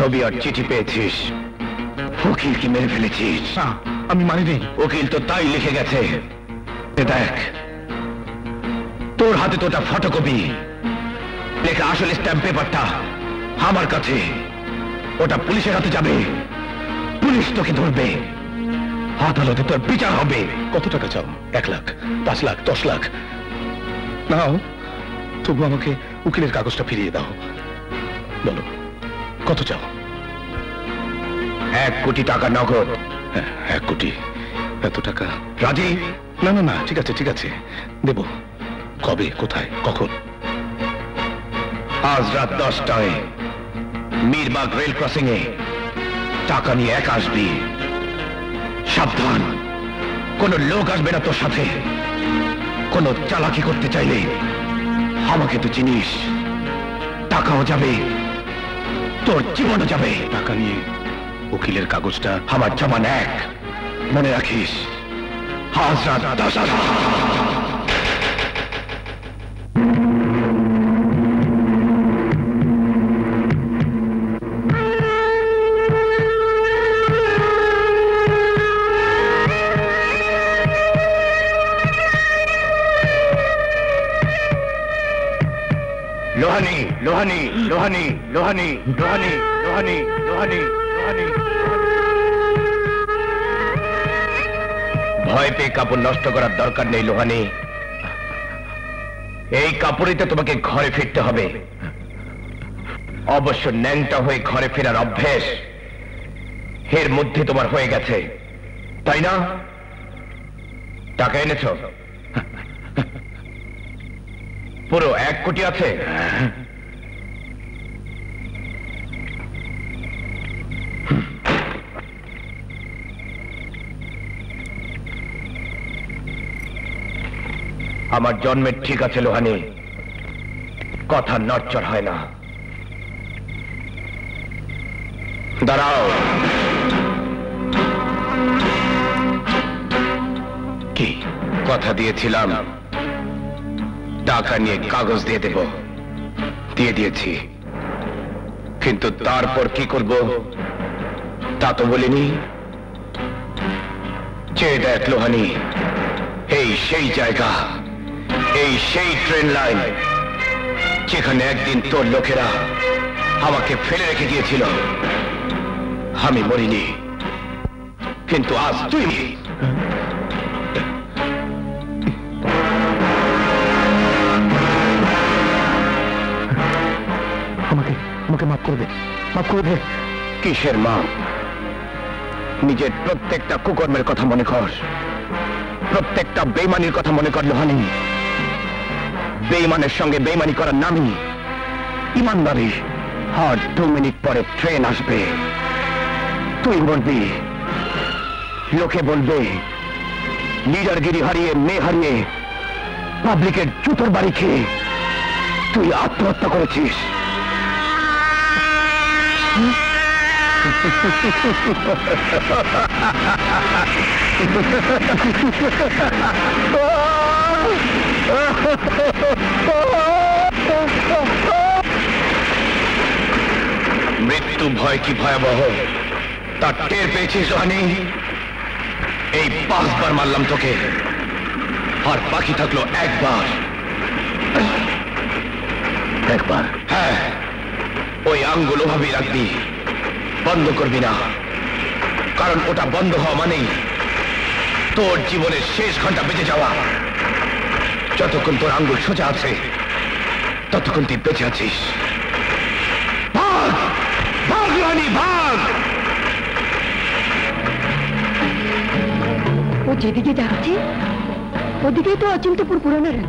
ছবি আর চিঠি পেয়েছিস উকিলকে মেরে ফেলেছিস। না, আমি মানিনি। উকিল তো তাই লিখে গেছে। দেখ তোর হাতে তোটা ফটোকপি, লেখা আসল স্ট্যাম্প পেপারটা আমার কাছে। ওটা পুলিশের হাতে যাবে, পুলিশ তোকে ধরবে, আদালতে তোর বিচার হবে। কত টাকা চাও? 1 লাখ, 5 লাখ, 10 লাখ? নাও, তবু আমাকে উকিলের কাগজটা ফিরিয়ে দাও। বলো কত চাও? 1 কোটি টাকা নগদ। 1 কোটি? এত টাকা? রাজি? না না না, ঠিক আছে ঠিক আছে, দেব। কবে, কোথায়, কখন? আজ রাত 10টায় মিরবাগ রেল ক্রসিং এ টাকা নিয়ে একা আসবি। সাবধান, কোন লোক আসবে না তোর সাথে। কোন চালাকি করতে চাইলে আমাকে তো চিনিস, টাকাও যাবে, তোর জীবনও যাবে। টাকা নিয়ে উকিলের কাগজটা আমার জমান 1, মনে রাখিস। আজ রাত 10টা। লোহানি লোহানি লোহানি লোহানি লোহানি লোহানি লোহানি লোহানি। ভয় পেয়ে কাপড় নষ্ট করার দরকার নেই লোহানি। এই কাপড়িতে তোমাকে ঘরে ফিরতে হবে। অবশ্য ন্যাংটা হয়ে ঘরে ফেরার অভ্যেস এর মধ্যে তোমার হয়ে গেছে, তাই না? টাকা এনেছ? পুরো 1 কোটি আছে? আমার জন্মের ঠিক আছে লোহানি, কথা নড়চড় হয় না। দাঁড়াও। কি কথা দিয়েছিলাম? টাকা নিয়ে কাগজ দিয়ে দেব, দিয়ে দিয়েছি। কিন্তু তারপর কি করব তা তো বলিনি। চেয়ে দেখ লোহানি, এই সেই জায়গা, এই সেই ট্রেন লাইন যেখানে একদিন তোর লোকেরা আমাকে ফেলে রেখে গিয়েছিল। আমি মরিনি, কিন্তু আজ তুই। আমাকে মাফ করে দে, মাফ করে দে। কিসের মাপ? নিজের প্রত্যেকটা কুকর্মের কথা মনে কর, প্রত্যেকটা বেইমানির কথা মনে কর লোহানি। বেইমানের সঙ্গে বেইমানি করার নামই ইমানদারি। আর 2 মিনিট পরে ট্রেন আসবে, তুই বলবি, লোকে বলবে লিডারগিরি হারিয়ে, মেয়ে হারিয়ে, পাবলিকের জুতোর বাড়ি খেয়ে তুই আত্মহত্যা করেছিস। মৃত্যু ভয় কি ভয়াবহ তা টের পেয়েছিস লোহানি? এই 5 বার মারলাম তোকে, আর বাকি থাকলো একবার। হ্যাঁ, ওই আঙ্গুল ওভাবেই রাখবি, বন্ধ করবি না। কারণ ওটা বন্ধ হওয়া মানেই তোর জীবনের শেষ ঘন্টা বেঁচে যাওয়া। যতক্ষণ তোর আঙ্গুল সোজা আছে ততক্ষণ তুই বেঁচে আছিস। ভাগ ভাগ রানী, ভাগ। ও যেদিকে যাচ্ছে ওদিকেই তো অচিন্তপুর পুরানো রেল।